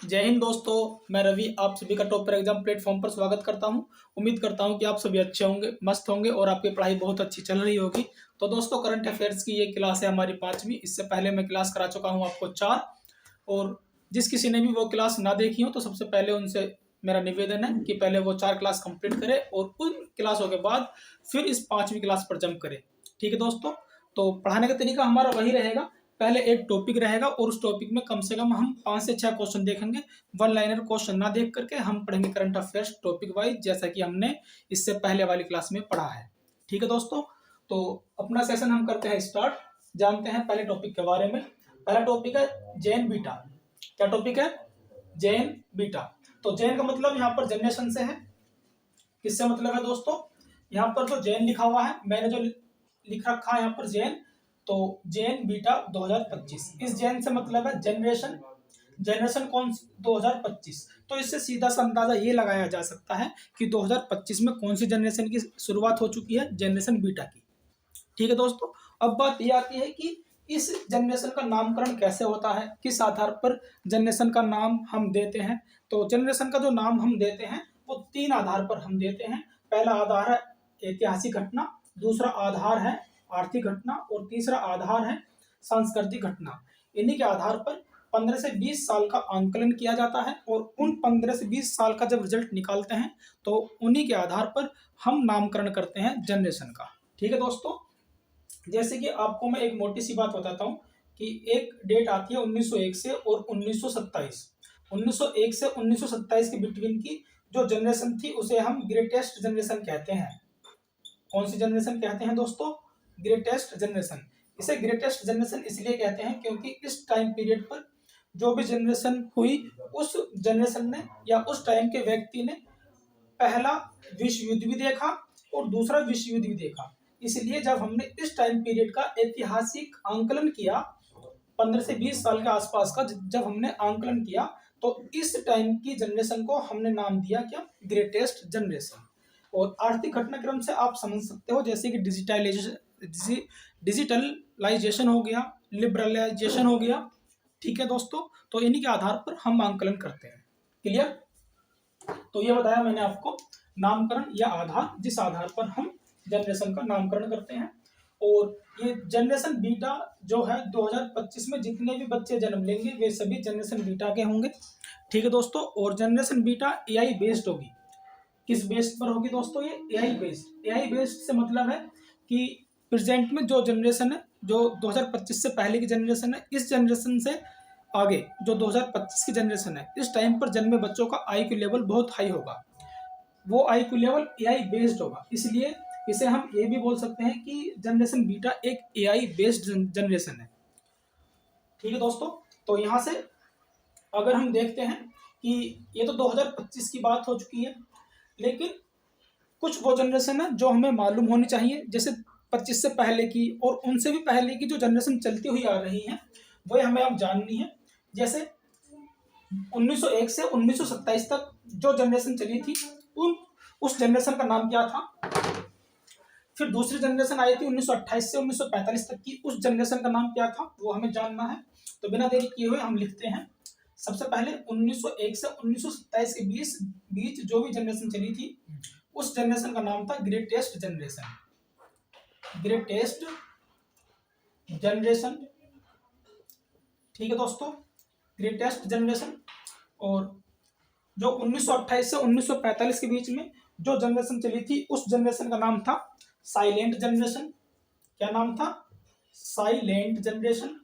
जय हिंद दोस्तों। मैं रवि आप सभी का टॉपर एग्जाम प्लेटफॉर्म पर स्वागत करता हूं। उम्मीद करता हूं कि आप सभी अच्छे होंगे, मस्त होंगे और आपकी पढ़ाई बहुत अच्छी चल रही होगी। तो दोस्तों, करंट अफेयर्स की ये क्लास है हमारी 5वीं। इससे पहले मैं क्लास करा चुका हूं आपको 4। और जिस किसी ने भी वो क्लास ना देखी हो तो सबसे पहले उनसे मेरा निवेदन है कि पहले वो 4 क्लास कंप्लीट करें और उन क्लासों के बाद फिर इस 5वीं क्लास पर जंप करें। ठीक है दोस्तों, तो पढ़ाने का तरीका हमारा वही रहेगा। पहले एक टॉपिक रहेगा और उस टॉपिक में कम से कम हम 5 से 6 क्वेश्चन देखेंगे। वन लाइनर क्वेश्चन ना देख करके हम पढ़ेंगे करंट अफेयर्स टॉपिक वाइज, जैसा कि हमने इससे पहले वाली क्लास में पढ़ा है। ठीक है दोस्तों, तो अपना सेशन हम करते हैं स्टार्ट। जानते हैं पहले टॉपिक के बारे में। पहला टॉपिक है जैन बीटा। क्या टॉपिक है? जैन बीटा। तो जैन का मतलब यहाँ पर जनरेशन से है। किससे मतलब है दोस्तों? यहाँ पर जो जैन लिखा हुआ है, मैंने जो लिख रखा है यहाँ पर जैन, तो जैन बीटा 2025। इस जैन से मतलब है जनरेशन। जनरेशन कौन? 2025। तो इससे सीधा सा अंदाजा ये लगाया जा सकता है कि 2025 में कौन सी जनरेशन की शुरुआत हो चुकी है, जनरेशन बीटा की। ठीक है दोस्तों, अब बात ये आती है कि इस जनरेशन का नामकरण कैसे होता है, किस आधार पर जनरेशन का नाम हम देते हैं। तो जनरेशन का जो नाम हम देते हैं वो 3 आधार पर हम देते हैं। पहला आधार है ऐतिहासिक घटना, दूसरा आधार है आर्थिक घटना और तीसरा आधार है सांस्कृतिक घटना। इन्हीं के आधार पर 15 से 20 साल का आंकलन किया जाता है और उन 15 से 20 साल का जब रिजल्ट निकालते हैं तो उन्हीं के आधार पर हम नामकरण करते हैं जनरेशन का। ठीक है दोस्तों, जैसे कि आपको मैं एक मोटी सी बात बताता हूँ कि एक डेट आती है 1901 से और 1927। 1901 से 1927 के बिटवीन की जो जनरेशन थी उसे हम ग्रेटेस्ट जनरेशन कहते हैं। कौन सी जनरेशन कहते हैं दोस्तों? Greatest generation. इसे ग्रेटेस्ट जनरेशन इसलिए कहते हैं क्योंकि इस टाइम पीरियड पर जो भी जनरेशन हुई, उस जनरेशन ने या उस टाइम के व्यक्ति ने पहला विश्व युद्ध भी देखा और दूसरा विश्व युद्ध भी देखा। इसलिए जब हमने इस टाइम पीरियड का ऐतिहासिक आंकलन किया, 15 से 20 साल के आसपास का जब हमने आंकलन किया, तो इस टाइम की जनरेशन को हमने नाम दिया क्या? Greatest generation. और आर्थिक घटनाक्रम से आप समझ सकते हो, जैसे कि डिजिटलाइजेशन हो गया, लिबरलाइजेशन हो गया। ठीक है दोस्तों, तो इन्हीं के आधार पर हम आंकलन करते हैं। क्लियर? तो ये बताया मैंने आपको नामकरण या आधार, जिस आधार पर हम जनरेशन का नामकरण करते हैं। और ये जनरेशन बीटा जो है 2025 में जितने भी बच्चे जन्म लेंगे वे सभी जनरेशन बीटा के होंगे। ठीक है दोस्तों, और जनरेशन बीटा एआई बेस्ड होगी। किस बेस्ड पर होगी दोस्तों? ये एआई बेस्ड। एआई बेस्ड से मतलब है कि प्रेजेंट में जो जनरेशन है, जो 2025 से पहले की जनरेशन है, इस जनरेशन से आगे जो 2025 की जनरेशन है, इस टाइम पर जन्मे बच्चों का आईक्यू लेवल बहुत हाई होगा। वो आईक्यू लेवल एआई बेस्ड होगा, इसलिए इसे हम ये भी बोल सकते हैं कि जनरेशन बीटा एक एआई बेस्ड जनरेशन है। ठीक है दोस्तों, तो यहाँ से अगर हम देखते हैं कि ये तो 2025 की बात हो चुकी है, लेकिन कुछ वो जनरेशन है जो हमें मालूम होनी चाहिए, जैसे 25 से पहले की और उनसे भी पहले की जो जनरेशन चलती हुई आ रही है, वही हमें अब जाननी है। जैसे 1901 से 1927 तक जो जनरेशन चली थी, उस जनरेशन का नाम क्या था? फिर दूसरी जनरेशन आई थी 1928 से 1945 तक की, उस जनरेशन का नाम क्या था? वो हमें जानना है। तो बिना देरी किए हुए हम लिखते हैं। सबसे पहले 1901 से 1927 के बीच जो भी जनरेशन चली थी, उस जनरेशन का नाम था ग्रेटेस्ट जनरेशन। Greatest generation. ठीक है दोस्तों, ग्रेटेस्ट जनरेशन। और जो 1928 से 1945 के बीच में जो जनरेशन चली थी, उस जनरेशन का नाम था साइलेंट जनरेशन। क्या नाम था? Silent generation.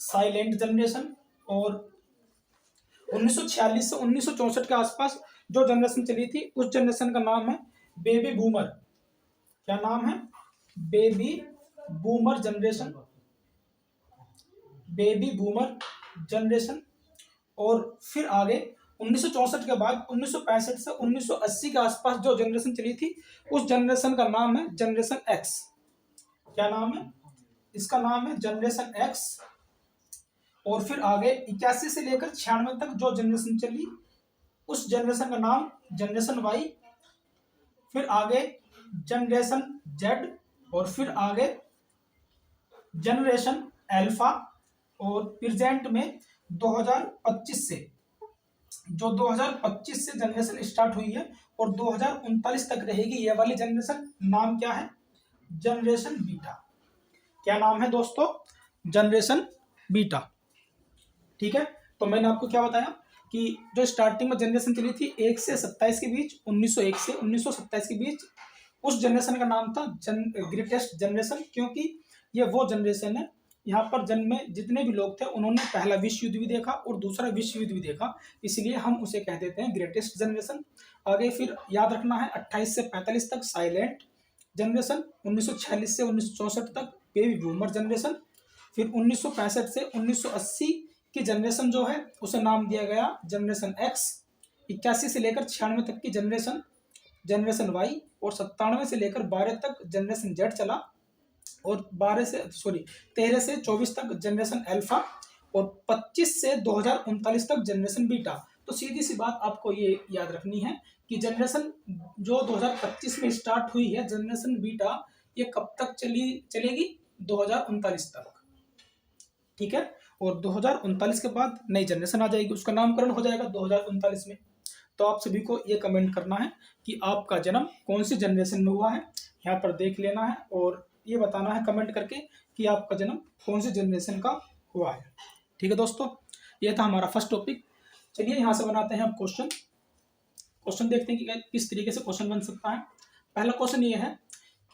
Silent generation. और 1946 से 1964 के आसपास जो जनरेशन चली थी, उस जनरेशन का नाम है बेबी बूमर। क्या नाम है? Baby boomer generation. Baby boomer generation. और फिर आगे 1964 के बाद 1965 से 1980 के आसपास जो जनरेशन चली थी, उस जनरेशन का नाम है जनरेशन एक्स। क्या नाम है? इसका नाम है जनरेशन एक्स। और फिर आगे 81 से लेकर 96 तक जो जनरेशन चली, उस जनरेशन का नाम जनरेशन वाई। फिर आगे जनरेशन जेड। और फिर आगे जनरेशन अल्फा। और प्रेजेंट में 2025 से, जो 2025 से जनरेशन स्टार्ट हुई है और 2039 तक रहेगी ये वाली जनरेशन, नाम क्या है? Generation beta. क्या नाम है दोस्तों? Generation beta. ठीक है, तो मैंने आपको क्या बताया कि जो स्टार्टिंग में जनरेशन चली थी 1 से 27 के बीच, 1901 से 1927 के बीच, उस जनरेशन का नाम था ग्रेटेस्ट जनरेशन, क्योंकि ये वो जनरेशन है यहाँ पर जन्म में जितने भी लोग थे उन्होंने पहला विश्व युद्ध भी देखा और दूसरा विश्व युद्ध भी देखा, इसलिए हम उसे कह देते हैं ग्रेटेस्ट जनरेशन। आगे फिर याद रखना है 28 से 45 तक साइलेंट जनरेशन, 1946 से 1964 तक बेबी बूमर जनरेशन, फिर 1965 से 1980 की जनरेशन जो है उसे नाम दिया गया जनरेशन एक्स, 81 से लेकर 96 तक की जनरेशन जनरेशन वाई, और 97 से लेकर 12 तक जनरेशन जेड चला, और 13 से 24 तक जनरेशन अल्फा, और 25 से 2039 तक जनरेशन बीटा। तो सीधी सी बात आपको ये याद रखनी है कि जनरेशन जो 2025 में स्टार्ट हुई है जनरेशन बीटा, ये कब तक चलेगी? 2039 तक। ठीक है, और 2039 के बाद नई जनरेशन आ जाएगी, उसका नामकरण हो जाएगा 2039 में। तो आप सभी को ये कमेंट करना है कि आपका जन्म कौन सी जनरेशन में हुआ है, यहाँ पर देख लेना है और ये बताना है कमेंट करके कि आपका जन्म कौन सी जनरेशन का हुआ है। ठीक है दोस्तों, ये था हमारा फर्स्ट टॉपिक। चलिए यहाँ से बनाते हैं अब क्वेश्चन देखते हैं कि किस तरीके से क्वेश्चन बन सकता है। पहला क्वेश्चन ये है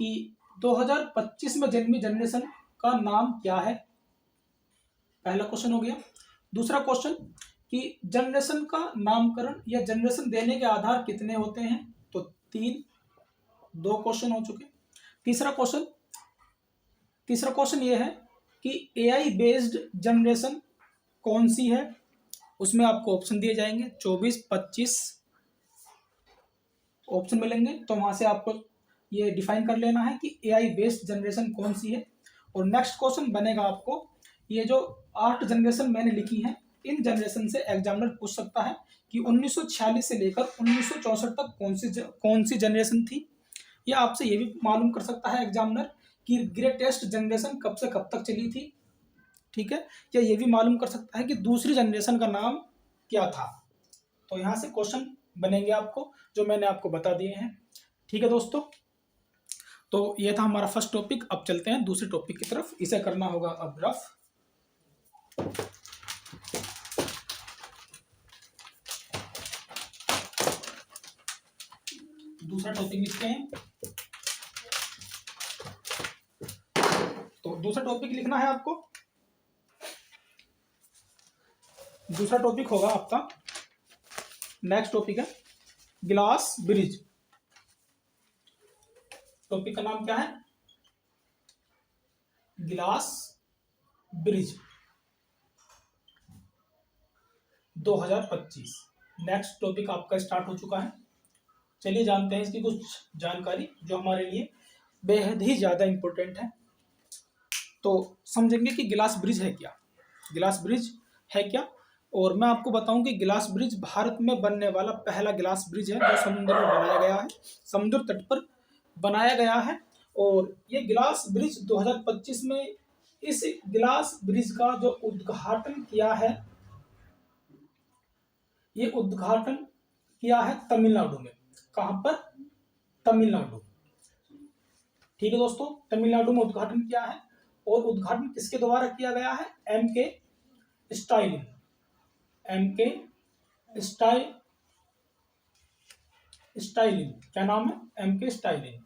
कि 2025 में जन्मी जनरेशन का नाम क्या है? पहला क्वेश्चन हो गया। दूसरा क्वेश्चन कि जनरेशन का नामकरण या जनरेशन देने के आधार कितने होते हैं? तो 2 क्वेश्चन हो चुके। तीसरा क्वेश्चन ये है कि एआई बेस्ड जनरेशन कौन सी है? उसमें आपको ऑप्शन दिए जाएंगे, 24-25 ऑप्शन मिलेंगे, तो वहां से आपको ये डिफाइन कर लेना है कि एआई बेस्ड जनरेशन कौन सी है। और नेक्स्ट क्वेश्चन बनेगा आपको, ये जो 8 जनरेशन मैंने लिखी हैं, इन जनरेशन से एग्जामिनर पूछ सकता है कि 1946 से लेकर 1964 तक कौन सी जनरेशन थी, या आपसे ये भी मालूम कर सकता है एग्जामिनर कि ग्रेटेस्ट जनरेशन कब से कब तक चली थी। ठीक है, या ये भी मालूम कर सकता है कि दूसरी जनरेशन का नाम क्या था। तो यहाँ से क्वेश्चन बनेंगे आपको, जो मैंने आपको बता दिए हैं। ठीक है दोस्तों, तो ये था हमारा फर्स्ट टॉपिक। अब चलते हैं दूसरे टॉपिक की तरफ, इसे करना होगा अब रफ। दूसरा टॉपिक लिखते हैं। तो दूसरा टॉपिक लिखना है आपको, दूसरा टॉपिक होगा आपका, नेक्स्ट टॉपिक है ग्लास ब्रिज। टॉपिक का नाम क्या है? Glass bridge 2025। नेक्स्ट टॉपिक आपका स्टार्ट हो चुका है। चलिए जानते हैं इसकी कुछ जानकारी जो हमारे लिए बेहद ही ज़्यादा इम्पोर्टेंट है। तो समझेंगे कि ग्लास ब्रिज है क्या, ग्लास ब्रिज है क्या। और मैं आपको बताऊं कि ग्लास ब्रिज भारत में बनने वाला पहला ग्लास ब्रिज है जो समुद्र में बनाया गया है, समुद्र तट पर बनाया गया है। और ये ग्लास ब्रिज 2025 में, इस ग्लास ब्रिज का जो उद्घाटन किया है, ये उद्घाटन किया है तमिलनाडु में। कहां पर? तमिलनाडु। ठीक है दोस्तों, तमिलनाडु में उद्घाटन किया है। और उद्घाटन किसके द्वारा किया गया है? एम.के. स्टालिन। एम.के. स्टालिन, क्या नाम है? एम.के. स्टालिन।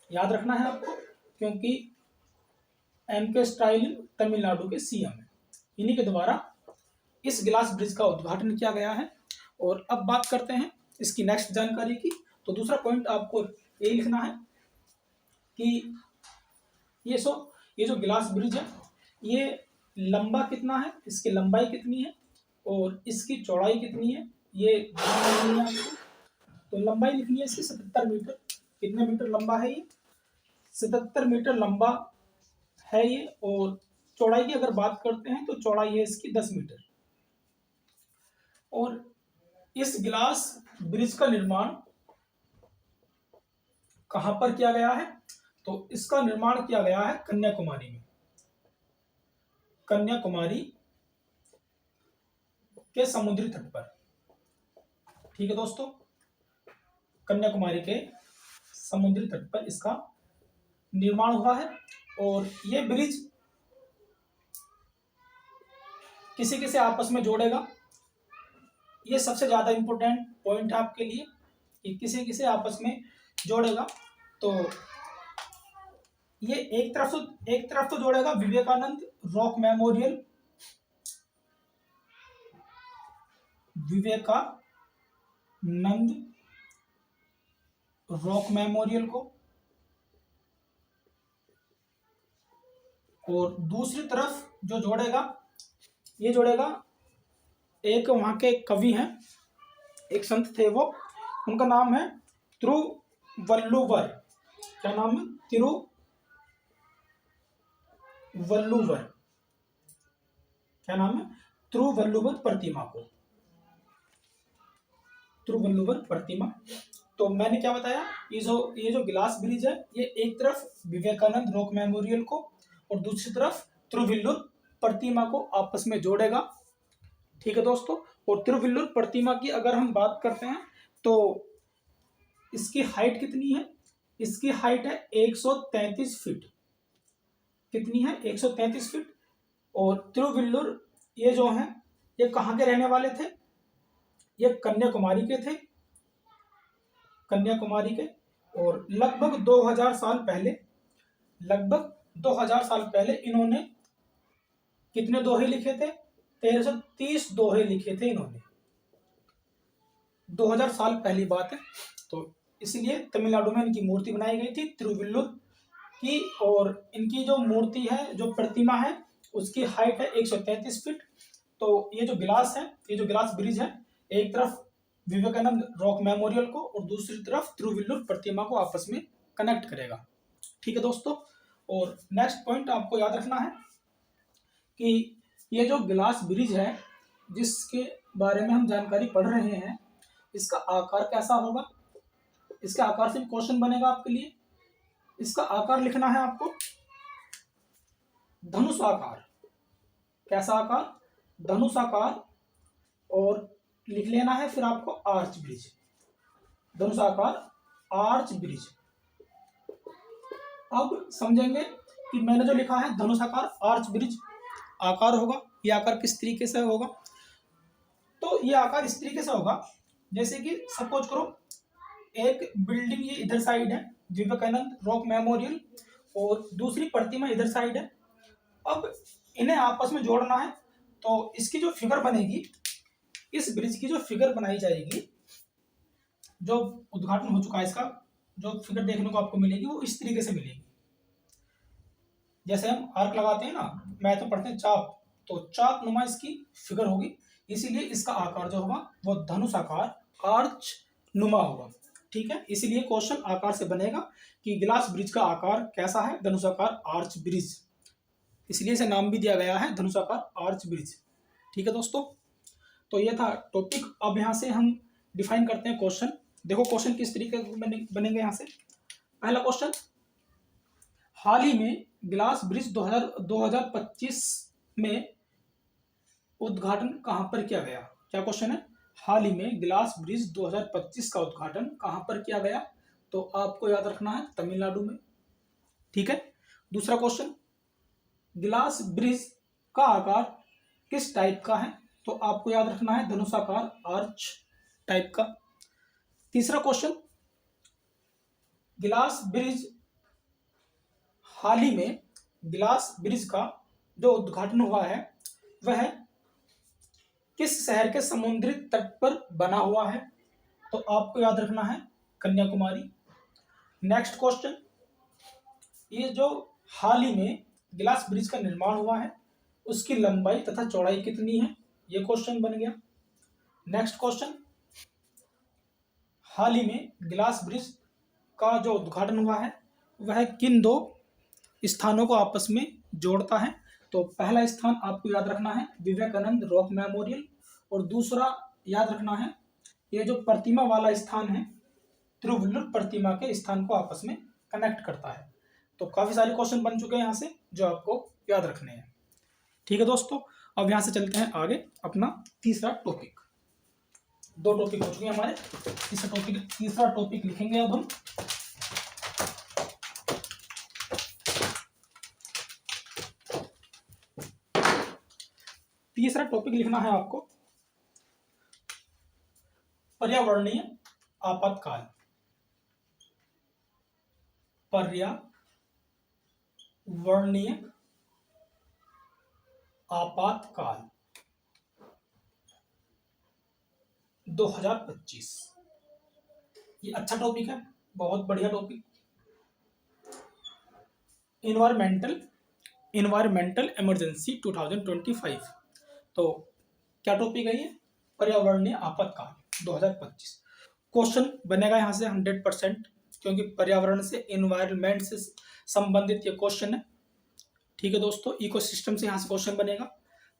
याद रखना है आपको, क्योंकि एम.के. स्टालिन तमिलनाडु के सीएम है, इन्हीं के द्वारा इस ग्लास ब्रिज का उद्घाटन किया गया है। और अब बात करते हैं इसकी नेक्स्ट जानकारी की। तो दूसरा पॉइंट आपको ये लिखना है कि ये जो ग्लास ब्रिज है, ये लंबा कितना है, इसकी लंबाई कितनी है और इसकी चौड़ाई कितनी है, ये ध्यान रखनी है आपको। तो लंबाई लिखनी है इसकी 77 मीटर। कितने मीटर लंबा है ये? 77 मीटर लंबा है ये। और चौड़ाई की अगर बात करते हैं तो चौड़ाई है इसकी 10 मीटर। और इस ग्लास ब्रिज का निर्माण कहां पर किया गया है? तो इसका निर्माण किया गया है कन्याकुमारी में। कन्याकुमारी के समुद्री तट पर। ठीक है दोस्तों, कन्याकुमारी के समुद्री तट पर इसका निर्माण हुआ है। और ये ब्रिज किसी किसे आपस में जोड़ेगा, ये सबसे ज्यादा इंपॉर्टेंट पॉइंट है आपके लिए कि किसी किसे आपस में जोड़ेगा। तो ये एक तरफ तो जोड़ेगा Vivekananda rock memorial, Vivekananda rock memorial को, और दूसरी तरफ जो जोड़ेगा, ये जोड़ेगा एक वहां के कवि हैं, एक संत थे वो, उनका नाम है तिरुवल्लुवर। क्या नाम है? तिरुवल्लुवर। क्या नाम है? तिरुवल्लुवर प्रतिमा को, तिरुवल्लुवर प्रतिमा। तो मैंने क्या बताया, ये जो गिलास ब्रिज है, ये एक तरफ विवेकानंद रॉक मेमोरियल को और दूसरी तरफ तिरुवल्लुवर प्रतिमा को आपस में जोड़ेगा। ठीक है दोस्तों, और तिरुवल्लुवर प्रतिमा की अगर हम बात करते हैं तो इसकी हाइट कितनी है? इसकी हाइट है 133 फीट। कितनी है? 133 फीट। और तिरुवल्लुवर ये जो है, ये कहाँ के रहने वाले थे? ये कन्याकुमारी के थे, कन्याकुमारी के। और लगभग 2000 साल पहले इन्होंने कितने दोहे लिखे थे? 1330 दोहे लिखे थे इन्होंने। 2000 साल पहली बात है। तो इसलिए तमिलनाडु में इनकी मूर्ति बनाई गई थी तिरुवल्लुवर की। और इनकी जो मूर्ति है, जो प्रतिमा है, उसकी हाइट है 133 फीट। तो ये जो गिलास है, ये जो गिलास ब्रिज है, एक तरफ विवेकानंद रॉक मेमोरियल को और दूसरी तरफ तिरुवल्लुवर प्रतिमा को आपस में कनेक्ट करेगा। ठीक है दोस्तों, और नेक्स्ट पॉइंट आपको याद रखना है कि ये जो गिलास ब्रिज है, जिसके बारे में हम जानकारी पढ़ रहे हैं, इसका आकार कैसा होगा? इसके आकार से भी क्वेश्चन बनेगा आपके लिए। इसका आकार लिखना है आपको धनुष आकार। कैसा आकार? धनुष आकार। और लिख लेना है फिर आपको आर्च ब्रिज, धनुष आकार आर्च ब्रिज। अब समझेंगे कि मैंने जो लिखा है धनुष आकार आर्च ब्रिज आकार होगा, ये आकार किस तरीके से होगा? तो ये आकार इस तरीके से होगा, जैसे कि सपोज करो एक बिल्डिंग ये इधर साइड है, विवेकानंद रॉक मेमोरियल, और दूसरी प्रतिमा इधर साइड है। अब इन्हें आपस में जोड़ना है, तो इसकी जो फिगर बनेगी, इस ब्रिज की जो फिगर बनाई जाएगी, जो उद्घाटन हो चुका है इसका, जो फिगर देखने को आपको मिलेगी वो इस तरीके से मिलेगी। जैसे हम आर्क लगाते हैं ना, मैथ में पढ़ते हैं चाप, तो चाप नुमा इसकी फिगर होगी। इसीलिए इसका आकार जो होगा वो धनुष आकार आर्च नुमा होगा। ठीक है, इसीलिए क्वेश्चन आकार से बनेगा कि गिलास ब्रिज का आकार कैसा है? धनुष आकार आर्च ब्रिज, इसलिए इसे नाम भी दिया गया है धनुष आकार आर्च ब्रिज। ठीक है दोस्तों, तो ये था टॉपिक। अब यहाँ से हम डिफाइन करते हैं क्वेश्चन। देखो क्वेश्चन किस तरीके बनेंगे यहाँ से। पहला क्वेश्चन, हाल ही में गिलास ब्रिज 2025 में उद्घाटन कहां पर किया गया? क्या क्वेश्चन है? हाल ही में गिलास ब्रिज 2025 का उद्घाटन कहां पर किया गया? तो आपको याद रखना है तमिलनाडु में। ठीक है। दूसरा क्वेश्चन, गिलास ब्रिज का आकार किस टाइप का है? तो आपको याद रखना है धनुषाकार आर्च टाइप का। तीसरा क्वेश्चन, गिलास ब्रिज हाल ही में गिलास ब्रिज का जो उद्घाटन हुआ है वह किस शहर के समुद्री तट पर बना हुआ है? तो आपको याद रखना है कन्याकुमारी। नेक्स्ट क्वेश्चन, ये जो हाल ही में गिलास ब्रिज का निर्माण हुआ है उसकी लंबाई तथा चौड़ाई कितनी है? ये क्वेश्चन बन गया। नेक्स्ट क्वेश्चन, हाल ही में गिलास ब्रिज का जो उद्घाटन हुआ है वह किन दो स्थानों को आपस में जोड़ता है? तो पहला स्थान आपको याद रखना है विवेकानंद रॉक मेमोरियल, और दूसरा याद रखना है ये जो प्रतिमा वाला स्थान है तिरुवल्लुवर प्रतिमा के स्थान को आपस में कनेक्ट करता है। तो काफी सारे क्वेश्चन बन चुके हैं यहाँ से जो आपको याद रखने हैं। ठीक है दोस्तों, अब यहाँ से चलते हैं आगे अपना तीसरा टॉपिक। 2 टॉपिक हो चुके हैं हमारे, तीसरा टॉपिक लिखेंगे अब हम। तीसरा टॉपिक लिखना है आपको पर्यावरणीय आपातकाल। पर्यावरणीय आपातकाल 2025। ये अच्छा टॉपिक है, बहुत बढ़िया टॉपिक। Environmental emergency 2025। तो क्या टॉपिक है ये? पर्यावरणीय आपातकाल 2025। क्वेश्चन बनेगा यहाँ से 100%, क्योंकि पर्यावरण से, इन्वायरमेंट से संबंधित ये क्वेश्चन है। ठीक है दोस्तों, इकोसिस्टम से यहाँ से क्वेश्चन बनेगा।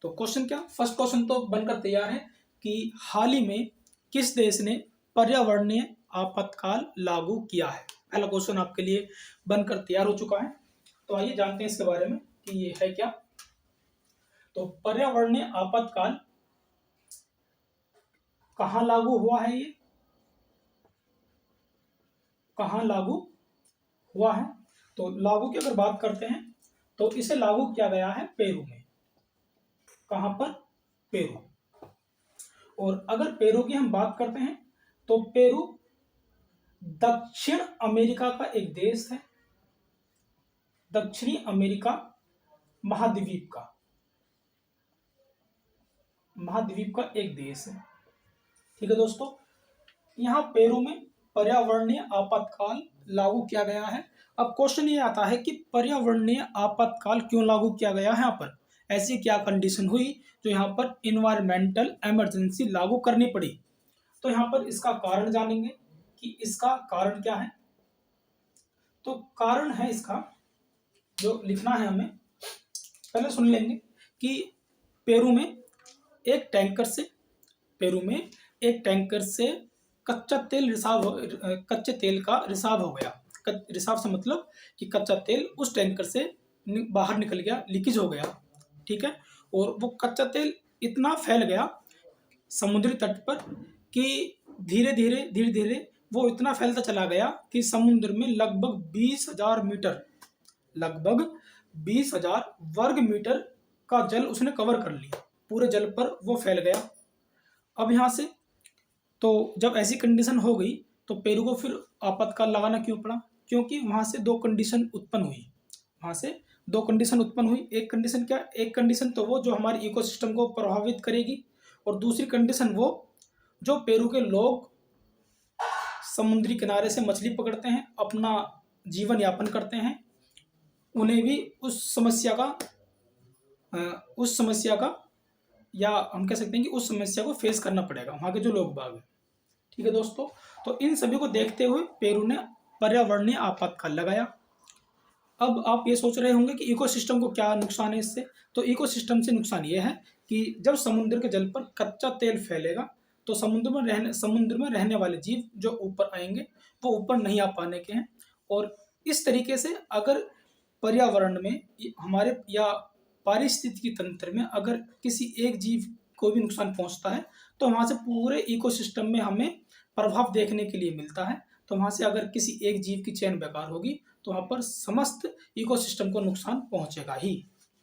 तो क्वेश्चन क्या, फर्स्ट क्वेश्चन तो बनकर तैयार है कि हाल ही में किस देश ने पर्यावरणीय आपातकाल लागू किया है। पहला क्वेश्चन आपके लिए बनकर तैयार हो चुका है। तो आइए जानते हैं इसके बारे में कि ये है क्या। तो पर्यावरणीय आपातकाल कहाँ लागू हुआ है, ये कहाँ लागू हुआ है? तो लागू की अगर बात करते हैं तो इसे लागू किया गया है पेरू में। कहां पर? पेरू। और अगर पेरू की हम बात करते हैं तो पेरू दक्षिण अमेरिका का एक देश है, दक्षिणी अमेरिका महाद्वीप का एक देश है। ठीक है दोस्तों, यहाँ पेरू में पर्यावरणीय आपातकाल लागू किया गया है। अब क्वेश्चन ये आता है कि पर्यावरणीय आपातकाल क्यों लागू किया गया है, यहाँ पर ऐसी क्या कंडीशन हुई जो यहाँ पर इन्वायरमेंटल इमरजेंसी लागू करनी पड़ी। तो यहाँ पर इसका कारण जानेंगे कि इसका कारण क्या है। तो कारण है इसका जो लिखना है हमें, पहले सुन लेंगे कि पेरू में एक टैंकर से कच्चे तेल का रिसाव हो गया। रिसाव से मतलब कि कच्चा तेल उस टैंकर से बाहर निकल गया, लीकेज हो गया। ठीक है, और वो कच्चा तेल इतना फैल गया समुद्री तट पर कि धीरे धीरे वो इतना फैलता चला गया कि समुद्र में लगभग 20,000 वर्ग मीटर का जल उसने कवर कर लिया। पूरे जल पर वो फैल गया। अब यहाँ से तो जब ऐसी कंडीशन हो गई तो पेरू को फिर आपातकाल लगाना क्यों पड़ा? क्योंकि वहां से दो कंडीशन उत्पन्न हुई। एक कंडीशन क्या? एक कंडीशन तो वो जो हमारे इकोसिस्टम को प्रभावित करेगी, और दूसरी कंडीशन वो जो पेरू के लोग समुद्री किनारे से मछली पकड़ते हैं, अपना जीवन यापन करते हैं, उन्हें भी उस समस्या का या हम कह सकते हैं कि उस समस्या को फेस करना पड़ेगा वहाँ के जो लोग बाग हैं। ठीक है दोस्तों, तो इन सभी को देखते हुए पेरू ने पर्यावरणीय आपातकाल लगाया। अब आप ये सोच रहे होंगे कि इकोसिस्टम को क्या नुकसान है इससे। तो इकोसिस्टम से नुकसान ये है कि जब समुद्र के जल पर कच्चा तेल फैलेगा तो समुद्र में रहने वाले जीव जो ऊपर आएंगे वो ऊपर नहीं आ पाने के हैं। और इस तरीके से अगर पर्यावरण में हमारे या पारिस्थितिकी तंत्र में अगर किसी एक जीव को भी नुकसान पहुंचता है तो वहां से पूरे इकोसिस्टम में हमें प्रभाव देखने के लिए मिलता है। तो वहां से अगर किसी एक जीव की चेन बेकार होगी तो वहां पर समस्त इकोसिस्टम को नुकसान पहुंचेगा ही।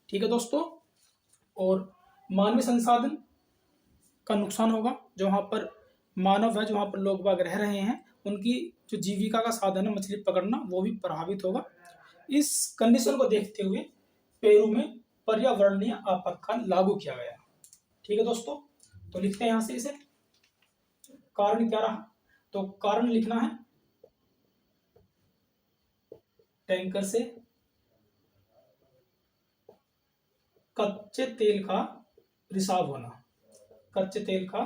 ठीक है दोस्तों, और मानवीय संसाधन का नुकसान होगा। जो वहां पर मानव है, जो वहां पर लोग बाग रह रहे हैं, उनकी जो जीविका का साधन है मछली पकड़ना, वो भी प्रभावित होगा। इस कंडीशन को देखते हुए पेरू में पर्यावरणीय आपातकाल लागू किया गया। ठीक है दोस्तों, तो लिखते हैं यहां से इसे। कारण क्या रहा? तो कारण लिखना है टैंकर से कच्चे तेल का रिसाव होना। कच्चे तेल का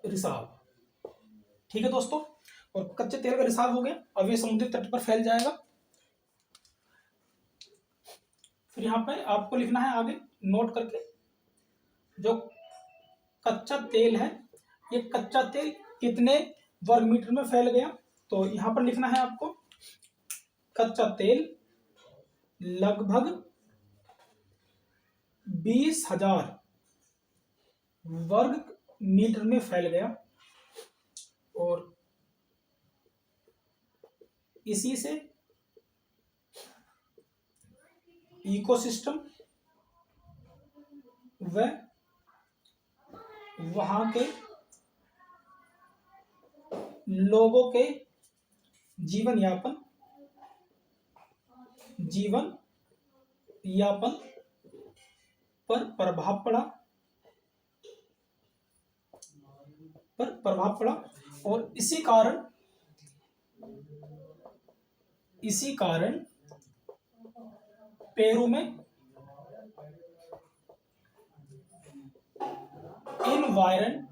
रिसाव। ठीक है दोस्तों, और कच्चे तेल का रिसाव हो गया, अब ये समुद्री तट पर फैल जाएगा। फिर यहाँ पे आपको लिखना है आगे नोट करके, जो कच्चा तेल है, ये कच्चा तेल कितने वर्ग मीटर में फैल गया। तो यहां पर लिखना है आपको कच्चा तेल लगभग 20,000 वर्ग मीटर में फैल गया और इसी से इकोसिस्टम व वहां के लोगों के जीवन यापन पर प्रभाव पड़ा और इसी कारण पेरू में एनवायरनमेंट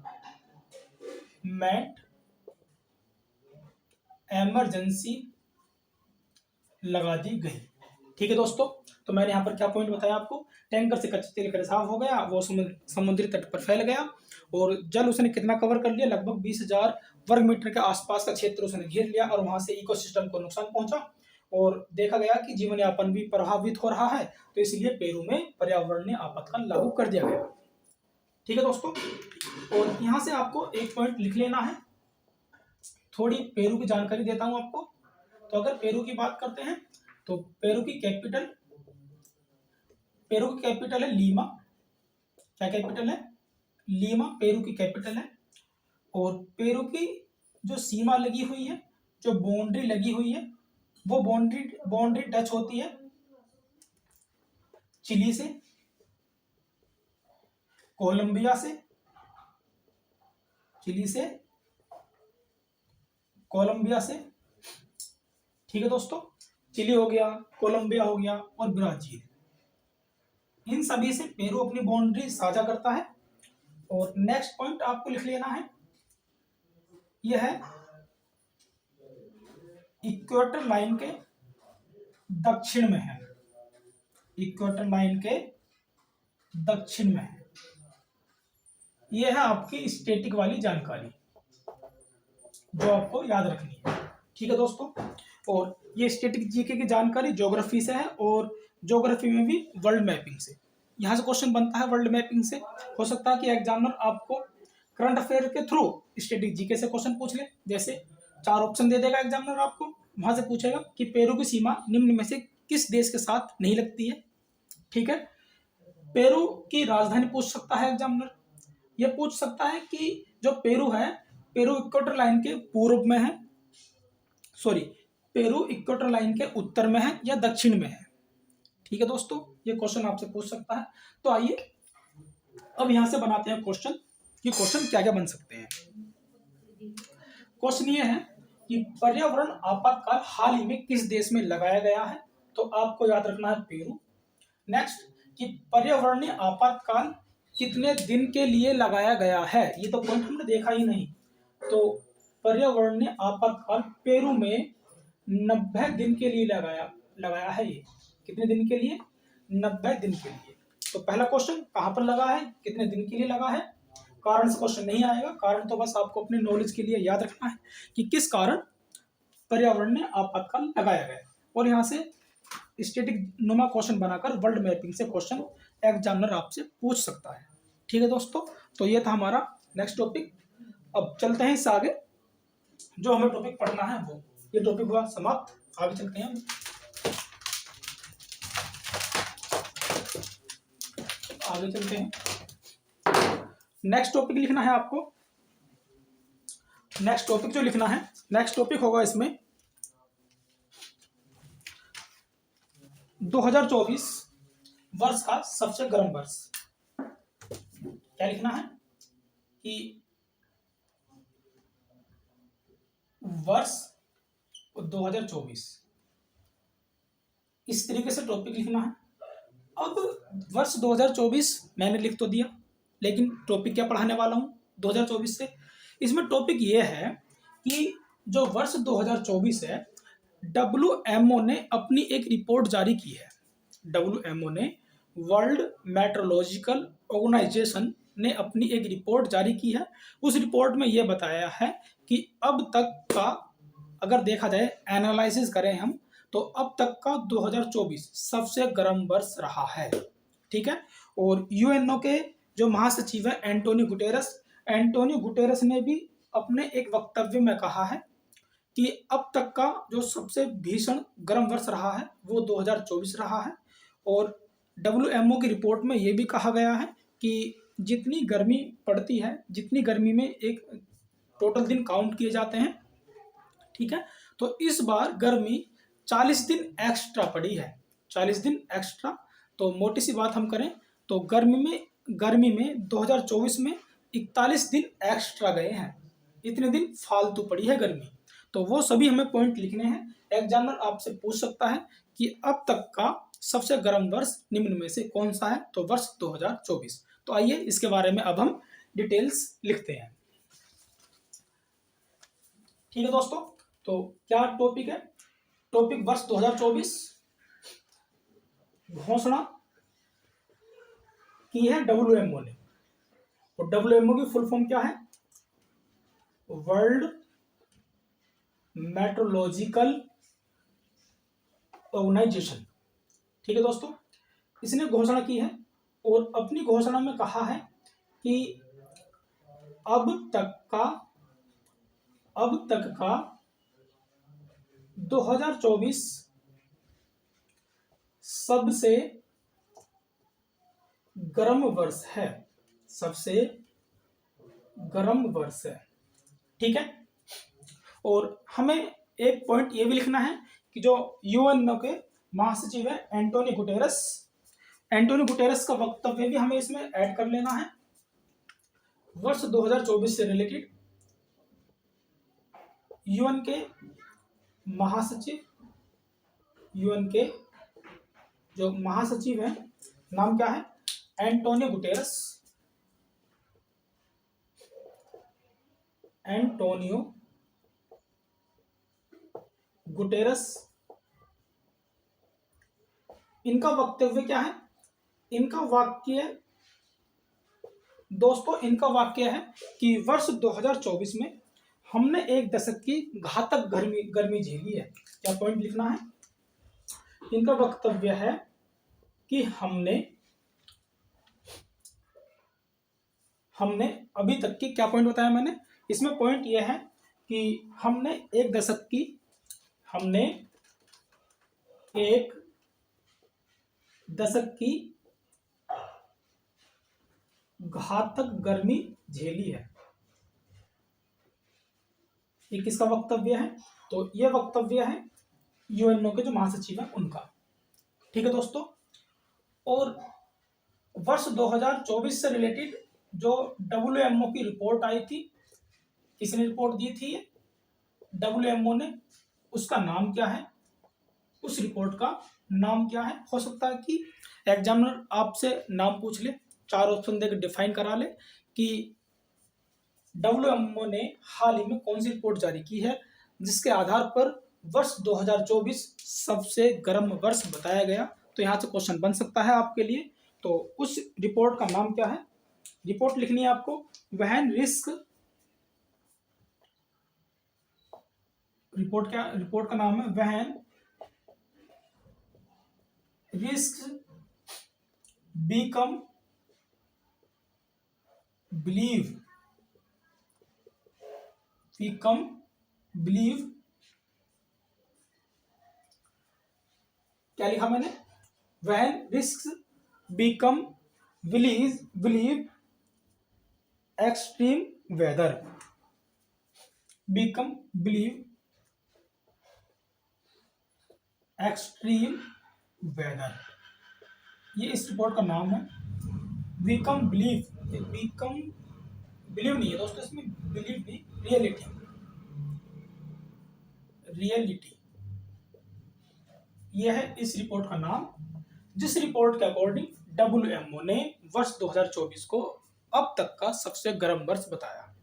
इमरजेंसी लगा दी गई। ठीक है दोस्तों, तो मैंने यहाँ पर क्या पॉइंट बताया आपको, टैंकर से कच्चे तेल का रिसाव हो गया, वो समुद्री तट पर फैल गया और जल उसने कितना कवर कर लिया, लगभग 20,000 वर्ग मीटर के आसपास का क्षेत्र उसने घेर लिया और वहां से इकोसिस्टम को नुकसान पहुंचा और देखा गया कि जीवन यापन भी प्रभावित हो रहा है, तो इसलिए पेरू में पर्यावरणीय आपातकाल लागू कर दिया गया। ठीक है दोस्तों, और यहां से आपको एक पॉइंट लिख लेना है, थोड़ी पेरू की जानकारी देता हूं आपको। तो अगर पेरू की बात करते हैं तो पेरू की कैपिटल है लीमा। क्या कैपिटल है? लीमा पेरू की कैपिटल है। और पेरू की जो सीमा लगी हुई है, जो बाउंड्री लगी हुई है, वो बाउंड्री टच होती है चिली से, कोलंबिया से, चिली से कोलंबिया से। ठीक है दोस्तों, चिली हो गया, कोलंबिया हो गया और ब्राजील, इन सभी से पेरू अपनी बाउंड्री साझा करता है। और नेक्स्ट पॉइंट आपको लिख लेना है, यह है इक्वेटर लाइन के दक्षिण में है। इक्वेटर लाइन के दक्षिण में है। यह है आपकी स्टैटिक वाली जानकारी जो आपको याद रखनी है। ठीक है दोस्तों, और ये स्टैटिक जीके की जानकारी ज्योग्राफी से है और ज्योग्राफी में भी वर्ल्ड मैपिंग से। यहाँ से क्वेश्चन बनता है वर्ल्ड मैपिंग से। हो सकता है कि एग्जामिनर आपको करंट अफेयर के थ्रू स्टैटिक जीके से क्वेश्चन पूछ ले। जैसे 4 ऑप्शन दे देगा एग्जामिनर आपको, वहां से पूछेगा कि पेरू की सीमा निम्न में से किस देश के साथ नहीं लगती है। ठीक है, पेरू की राजधानी पूछ सकता है एग्जामिनर। यह पूछ सकता है कि जो पेरू है, पेरू इक्वेटर लाइन के पूर्व में है, सॉरी पेरू इक्वेटर लाइन के उत्तर में है या दक्षिण में है। ठीक है दोस्तों, ये क्वेश्चन आपसे पूछ सकता है। तो आइए अब यहां से बनाते हैं क्वेश्चन कि क्वेश्चन क्या क्या बन सकते हैं। क्वेश्चन ये है कि पर्यावरण आपातकाल हाल ही में किस देश में लगाया गया है, तो आपको याद रखना है पेरू। नेक्स्ट कि पर्यावरणीय आपातकाल कितने दिन के लिए लगाया गया है, ये तो पॉइंट हमने देखा ही नहीं। तो पर्यावरणीय आपातकाल पेरू में 90 दिन के लिए लगाया है। ये कितने दिन के लिए? 90 दिन के लिए। तो पहला क्वेश्चन कहां पर लगा है, कितने दिन के लिए लगा है, कारण से क्वेश्चन नहीं आएगा। कारण तो बस आपको अपने नॉलेज के लिए याद रखना है कि किस कारण पर्यावरणीय आपातकाल लगाया गया, और यहाँ से स्टैटिक नुमा क्वेश्चन बनाकर वर्ल्ड मैपिंग से क्वेश्चन एग्जामिनर आपसे पूछ सकता है। ठीक है दोस्तों, तो ये था हमारा नेक्स्ट टॉपिक। अब चलते हैं इससे आगे, जो हमें टॉपिक पढ़ना है वो ये टॉपिक हुआ समाप्त। आगे चलते हैं, आगे चलते हैं। नेक्स्ट टॉपिक लिखना है आपको। नेक्स्ट टॉपिक जो लिखना है, नेक्स्ट टॉपिक होगा इसमें 2024 वर्ष का सबसे गर्म वर्ष। क्या लिखना है कि वर्ष 2024, इस तरीके से टॉपिक लिखना है। अब वर्ष 2024 मैंने लिख तो दिया, लेकिन टॉपिक क्या पढ़ाने वाला हूं 2024 से। इसमें टॉपिक ये है कि जो वर्ष 2024 है, WMO ने अपनी एक रिपोर्ट जारी की है। WMO ने, वर्ल्ड मेट्रोलॉजिकल ऑर्गेनाइजेशन ने अपनी एक रिपोर्ट जारी की है। उस रिपोर्ट में यह बताया है कि अब तक का अगर देखा जाए, एनालिसिस करें हम, तो अब तक का 2024 सबसे गर्म वर्ष रहा है। ठीक है, और यूएनओ के जो महासचिव है एंटोनियो गुटेरस ने भी अपने एक वक्तव्य में कहा है कि अब तक का जो सबसे भीषण गर्म वर्ष रहा है वो 2024 रहा है। और डब्ल्यूएमओ की रिपोर्ट में ये भी कहा गया है कि जितनी गर्मी पड़ती है, जितनी गर्मी में एक टोटल दिन काउंट किए जाते हैं, ठीक है, तो इस बार गर्मी 40 दिन एक्स्ट्रा पड़ी है, 40 दिन एक्स्ट्रा। तो मोटी सी बात हम करें तो गर्मी में 2024 में 41 दिन एक्स्ट्रा गए हैं, इतने दिन फालतू पड़ी है गर्मी। तो वो सभी हमें पॉइंट लिखने हैं। एग्जामिनर आपसे पूछ सकता है कि अब तक का सबसे गर्म वर्ष निम्न में से कौन सा है, तो वर्ष 2024। तो आइए इसके बारे में अब हम डिटेल्स लिखते हैं। ठीक है दोस्तों, तो क्या टॉपिक है? टॉपिक वर्ष 2024 घोषणा की है डब्ल्यूएमओ ने। और डब्ल्यूएमओ की फुल फॉर्म क्या है? World meteorological organization. ठीक है दोस्तों, इसने घोषणा की है और अपनी घोषणा में कहा है कि अब तक का 2024 सबसे गर्म वर्ष है, सबसे गर्म वर्ष है। ठीक है, और हमें एक पॉइंट ये भी लिखना है कि जो यूएनओ के महासचिव है एंटोनियो गुटेरस का वक्तव्य भी हमें इसमें ऐड कर लेना है। वर्ष 2024 से रिलेटेड यूएन के जो महासचिव हैं, नाम क्या है? Antonio Guterres. इनका वक्तव्य क्या है? इनका वाक्य है कि वर्ष 2024 में हमने एक दशक की घातक गर्मी झेली है। क्या पॉइंट लिखना है? इनका वक्तव्य है कि हमने अभी तक की, क्या पॉइंट बताया मैंने इसमें? पॉइंट यह है कि हमने एक दशक की घातक गर्मी झेली है। ये किसका वक्तव्य है? तो ये वक्तव्य है यूएनओ के जो महासचिव है उनका। ठीक है दोस्तों, और वर्ष 2024 से रिलेटेड जो डब्ल्यूएमओ की रिपोर्ट आई थी, किसने रिपोर्ट दी थी? ये डब्ल्यूएमओ ने। उसका नाम क्या है? उस रिपोर्ट का नाम क्या है? हो सकता है कि एग्जामिनर आपसे नाम पूछ ले, 4 ऑप्शन देकर डिफाइन करा ले कि डब्ल्यूएमओ ने हाल ही में कौन सी रिपोर्ट जारी की है जिसके आधार पर वर्ष 2024 सबसे गर्म वर्ष बताया गया। तो यहाँ से क्वेश्चन बन सकता है आपके लिए। तो उस रिपोर्ट का नाम क्या है? रिपोर्ट लिखनी है आपको, वहन रिस्क। रिपोर्ट का नाम है वहन रिस्क बिकम बिलीव क्या लिखा मैंने? When risk become believe extreme weather. ये इस रिपोर्ट का नाम है। बिकम बिलीव नहीं है दोस्तों, इसमें बिलीव नहीं, रियलिटी यह है इस रिपोर्ट का नाम, जिस रिपोर्ट के अकॉर्डिंग डब्ल्यूएमओ ने वर्ष 2024 को अब तक का सबसे गर्म वर्ष बताया।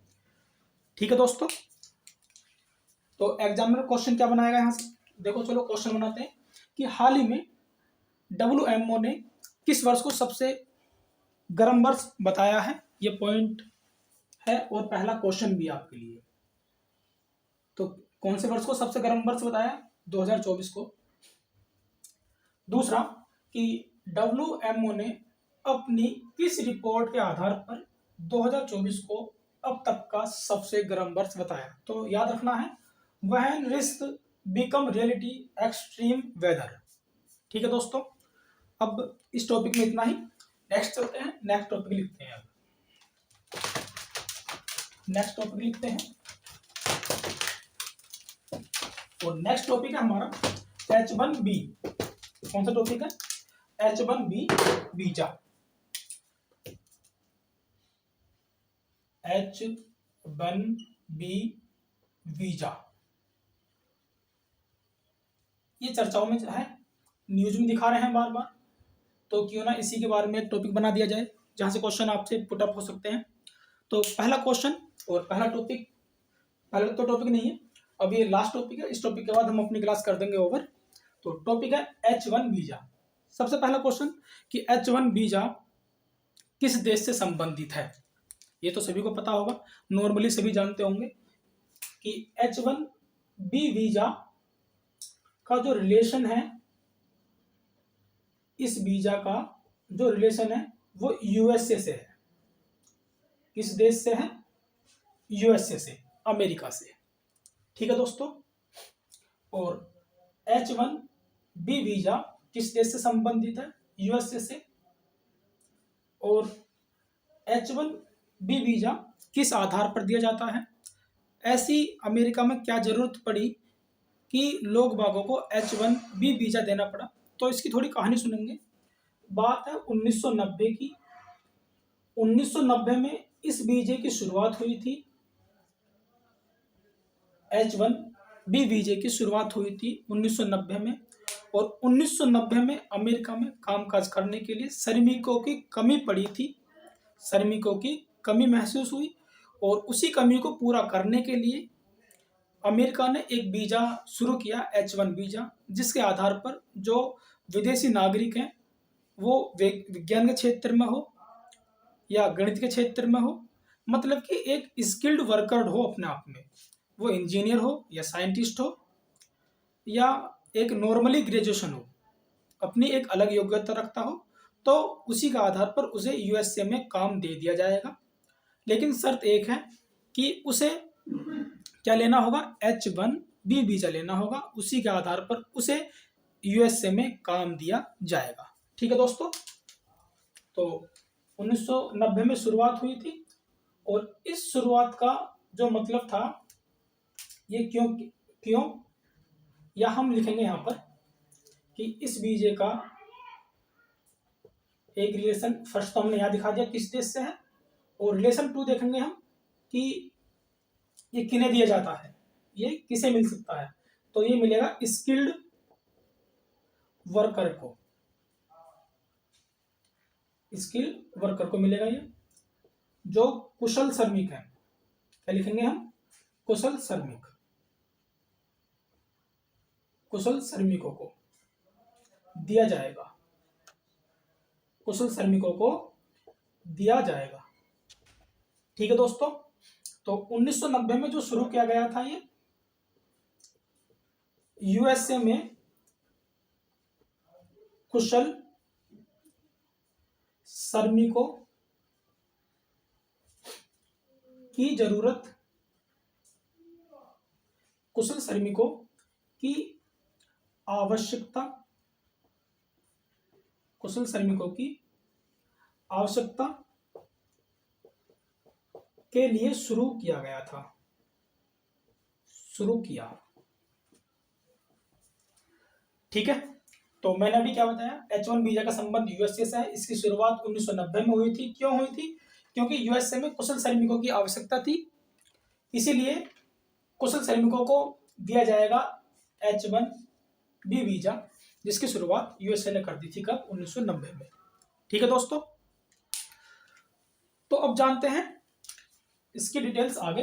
ठीक है दोस्तों, तो एग्जामिनर क्वेश्चन क्या बनाएगा यहां से? देखो, चलो क्वेश्चन बनाते हैं कि हाल ही में डब्ल्यूएमओ ने किस वर्ष को सबसे गर्म वर्ष बताया है। ये पॉइंट है और पहला क्वेश्चन भी आपके लिए। तो कौन से वर्ष को सबसे गर्म वर्ष बताया? 2024 को। दूसरा कि डब्ल्यूएमओ ने अपनी किस रिपोर्ट के आधार पर 2024 को अब तक का सबसे गर्म वर्ष बताया? तो याद रखना है, when risk become reality extreme weather. ठीक है दोस्तों, अब इस टॉपिक में इतना ही। नेक्स्ट चलते हैं, नेक्स्ट टॉपिक लिखते हैं। अब नेक्स्ट टॉपिक लिखते हैं, और नेक्स्ट टॉपिक है हमारा H1B। कौन सा टॉपिक है? H1B visa. H1B वीजा ये चर्चाओं में है, न्यूज में दिखा रहे हैं बार बार, तो क्यों ना इसी के बारे में एक टॉपिक बना दिया जाए जहां से क्वेश्चन आपसे पुटअप हो सकते हैं। तो पहला क्वेश्चन और पहला टॉपिक, पहला तो टॉपिक नहीं है, अब ये लास्ट टॉपिक है। इस टॉपिक के बाद हम अपनी क्लास कर देंगे ओवर। तो टॉपिक है H1 वीजा। सबसे पहला क्वेश्चन कि H1 वीजा किस देश से संबंधित है? ये तो सभी को पता होगा, नॉर्मली सभी जानते होंगे कि H1B वीजा का जो रिलेशन है, इस वीजा का जो रिलेशन है वो यूएसए से है। किस देश से है? यूएसए से, अमेरिका से। ठीक है दोस्तों, और H1B वीजा किस देश से संबंधित है? यूएसए से। और H1B वीजा किस आधार पर दिया जाता है? ऐसी अमेरिका में क्या जरूरत पड़ी कि लोग बागों को H1B वीजा देना पड़ा? तो इसकी थोड़ी कहानी सुनेंगे। बात है 1990 की। 1990 में इस वीजे की शुरुआत हुई थी। H1B वीजे की शुरुआत हुई थी 1990 में, और 1990 में अमेरिका में कामकाज करने के लिए श्रमिकों की कमी पड़ी थी, श्रमिकों की कमी महसूस हुई, और उसी कमी को पूरा करने के लिए अमेरिका ने एक वीजा शुरू किया, H1 वीजा, जिसके आधार पर जो विदेशी नागरिक हैं, वो विज्ञान के क्षेत्र में हो या गणित के क्षेत्र में हो, मतलब कि एक स्किल्ड वर्कर हो अपने आप में, वो इंजीनियर हो या साइंटिस्ट हो या एक नॉर्मली ग्रेजुएशन हो, अपनी एक अलग योग्यता रखता हो, तो उसी का आधार पर उसे यूएसए में काम दे दिया जाएगा। लेकिन शर्त एक है कि उसे क्या लेना होगा? H1B वीजा लेना होगा, उसी के आधार पर उसे यूएसए में काम दिया जाएगा। ठीक है दोस्तों, तो 1990 में शुरुआत हुई थी, और इस शुरुआत का जो मतलब था, ये क्यों या हम लिखेंगे यहाँ पर कि इस वीजे का एक रिलेशन, फर्स्ट तो हमने यहाँ दिखा दिया किस देश से है, और रिलेशन 2 देखेंगे हम कि ये किन्हें दिया जाता है, ये किसे मिल सकता है। तो ये मिलेगा स्किल्ड वर्कर को, स्किल्ड वर्कर को मिलेगा, ये जो कुशल श्रमिक है। क्या लिखेंगे हम? कुशल श्रमिक, कुशल श्रमिकों को दिया जाएगा, कुशल श्रमिकों को दिया जाएगा। ठीक है दोस्तों, तो 1990 में जो शुरू किया गया था, ये यूएसए में कुशल श्रमिकों की जरूरत, कुशल श्रमिकों की आवश्यकता, कुशल श्रमिकों की आवश्यकता के लिए शुरू किया गया था, शुरू किया। ठीक है, तो मैंने अभी क्या बताया, H1 वीजा का संबंध यूएसए से है। इसकी शुरुआत 1990 में हुई थी। क्यों हुई थी? क्योंकि यूएसए में कुशल श्रमिकों की आवश्यकता थी, इसीलिए कुशल श्रमिकों को दिया जाएगा H1B वीजा, जिसकी शुरुआत यूएसए ने कर दी थी। कब? 1990 में। ठीक है दोस्तों, तो अब जानते हैं इसकी डिटेल्स आगे।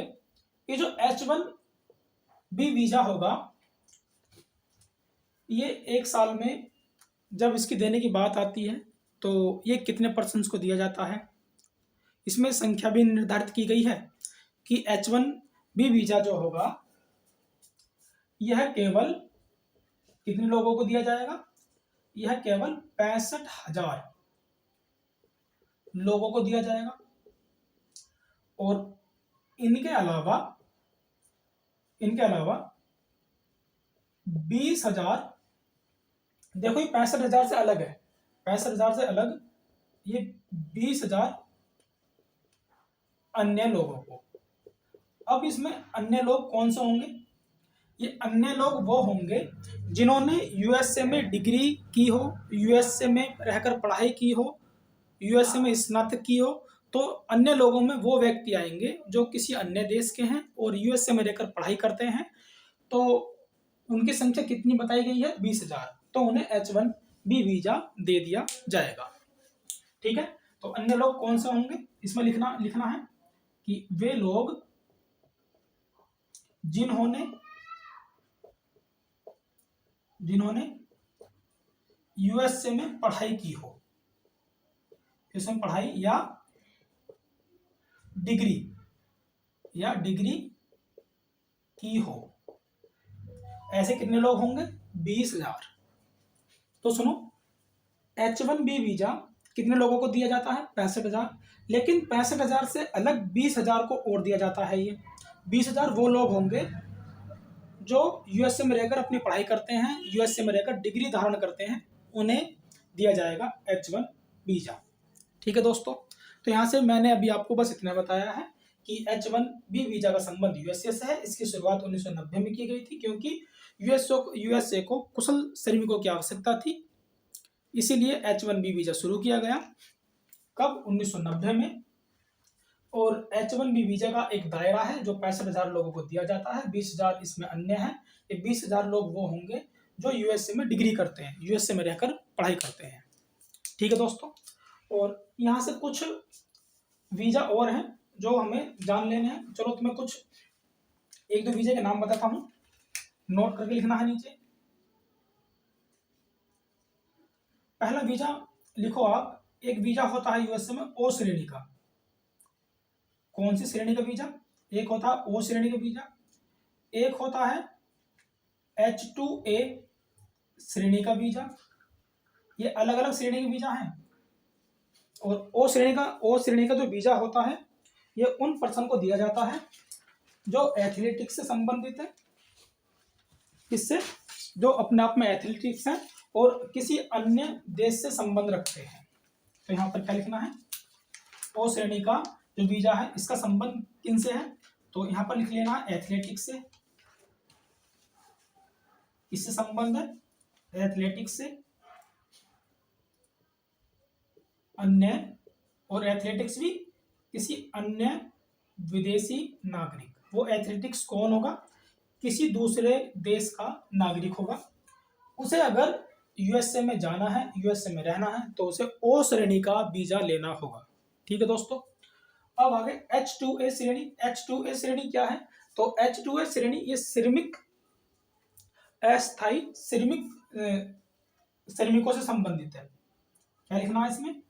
ये जो H1B वीजा होगा, ये एक साल में जब इसकी देने की बात आती है, तो ये कितने पर्सन्स को दिया जाता है, इसमें संख्या भी निर्धारित की गई है कि H1B वीजा जो होगा, यह केवल कितने लोगों को दिया जाएगा? यह केवल 65,000 लोगों को दिया जाएगा। और इनके अलावा 20,000, देखो ये 65,000 से अलग है, 65,000 से अलग ये 20,000 अन्य लोगों को। अब इसमें अन्य लोग कौन से होंगे? ये अन्य लोग वो होंगे जिन्होंने यूएसए में डिग्री की हो, यूएसए में रहकर पढ़ाई की हो, यूएसए में स्नातक की हो। तो अन्य लोगों में वो व्यक्ति आएंगे जो किसी अन्य देश के हैं और यूएसए में रहकर पढ़ाई करते हैं। तो उनकी संख्या कितनी बताई गई है? 20,000। तो उन्हें H1B वीजा दे दिया जाएगा। ठीक है, तो अन्य लोग कौन से होंगे इसमें लिखना है कि वे लोग जिन्होंने यूएसए में पढ़ाई की हो, इसमें पढ़ाई या डिग्री की हो, ऐसे कितने लोग होंगे? 20,000। तो सुनो, H1B वीजा कितने लोगों को दिया जाता है? 65,000। लेकिन 65,000 से अलग 20,000 को और दिया जाता है। ये 20,000 वो लोग होंगे जो यूएसए में रहकर अपनी पढ़ाई करते हैं, यूएसए में रहकर डिग्री धारण करते हैं, उन्हें दिया जाएगा H1 वीजा। ठीक है दोस्तों, तो यहाँ से मैंने अभी आपको बस इतना बताया है कि H1B वीजा का संबंध यूएसए से है। इसकी शुरुआत 1990 में की गई थी, क्योंकि यूएसए को कुशल श्रमिकों की आवश्यकता थी, इसीलिए H1B वीजा शुरू किया गया। कब? 1990 में। और H1B वीजा का एक दायरा है जो 65,000 लोगों को दिया जाता है, 20,000 इसमें अन्य हैं। ये 20,000 लोग वो होंगे जो यूएसए में डिग्री करते हैं, यूएसए में रहकर पढ़ाई करते हैं। ठीक है दोस्तों, और यहाँ से कुछ वीजा और हैं जो हमें जान लेने हैं। चलो तुम्हें कुछ 1-2 वीजा के नाम बताता हूँ, नोट करके लिखना है नीचे। पहला वीजा लिखो आप, एक वीजा होता है यूएसए में ओ श्रेणी का। कौन सी श्रेणी का वीजा? एक होता है ओ श्रेणी का वीजा, एक होता है H2A श्रेणी का वीजा। ये अलग अलग श्रेणी के वीजा हैं। और ओ श्रेणी का जो वीजा होता है, ये उन पर्सन को दिया जाता है जो एथलेटिक्स से संबंधित है, किससे? जो अपने आप में एथलेटिक्स है और किसी अन्य देश से संबंध रखते हैं। तो यहाँ पर क्या लिखना है? ओ श्रेणी का जो वीजा है, इसका संबंध किन से है? तो यहाँ पर लिख लेना है एथलेटिक्स से। किससे संबंध है? एथलेटिक्स से। अन्य, और एथलेटिक्स भी किसी अन्य विदेशी नागरिक। वो एथलेटिक्स कौन होगा? किसी दूसरे देश का नागरिक होगा। उसे अगर यूएसए में जाना है, यूएसए में रहना है, तो उसे ओ श्रेणी का वीजा लेना होगा। ठीक है दोस्तों, अब आगे H2A श्रेणी। H2A श्रेणी क्या है? तो H2A श्रेणी ये श्रमिक, अस्थायी श्रमिकों से संबंधित है। क्या लिखना है इसमें?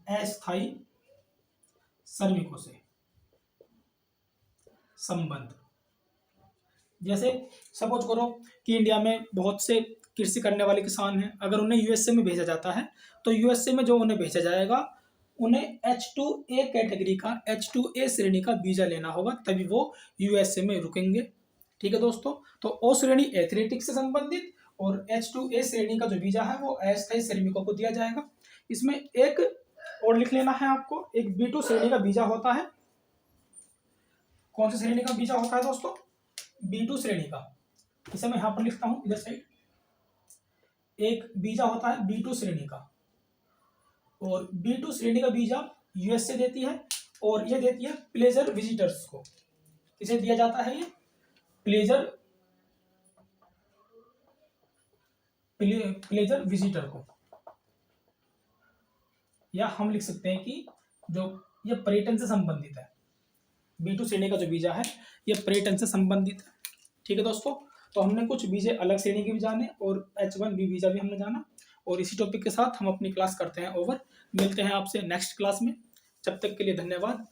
अस्थायी श्रमिकों से संबंध। जैसे सपोज करो कि इंडिया में बहुत से कृषि करने वाले किसान हैं, अगर उन्हें यूएसए में भेजा जाता है, तो यूएसए में जो उन्हें भेजा जाएगा, उन्हें H2A कैटेगरी का, H2A श्रेणी का वीजा लेना होगा, तभी वो यूएसए में रुकेंगे। ठीक है दोस्तों, तो ओ श्रेणी एथलेटिक्स से संबंधित और H2A श्रेणी का जो वीजा है वो अस्थायी श्रमिकों को दिया जाएगा। इसमें एक और लिख लेना है आपको, एक B2 श्रेणी का वीजा होता है। कौन सी श्रेणी का वीजा होता है दोस्तों? B2 श्रेणी का। इसे मैं यहाँ पर लिखता हूँ इधर साइड। एक वीजा होता है B2 श्रेणी का, और B2 श्रेणी का वीजा यूएसए देती है, और ये देती है प्लेजर विजिटर्स को। किसे दिया जाता है? ये प्लेजर विजिटर को, या हम लिख सकते हैं कि जो ये पर्यटन से संबंधित है। B2 श्रेणी का जो वीजा है ये पर्यटन से संबंधित है। ठीक है दोस्तों, तो हमने कुछ वीजे अलग श्रेणी के भी जाने और H1B वीजा भी हमने जाना, और इसी टॉपिक के साथ हम अपनी क्लास करते हैं ओवर। मिलते हैं आपसे नेक्स्ट क्लास में, जब तक के लिए धन्यवाद।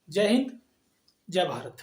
जय हिंद, जय भारत।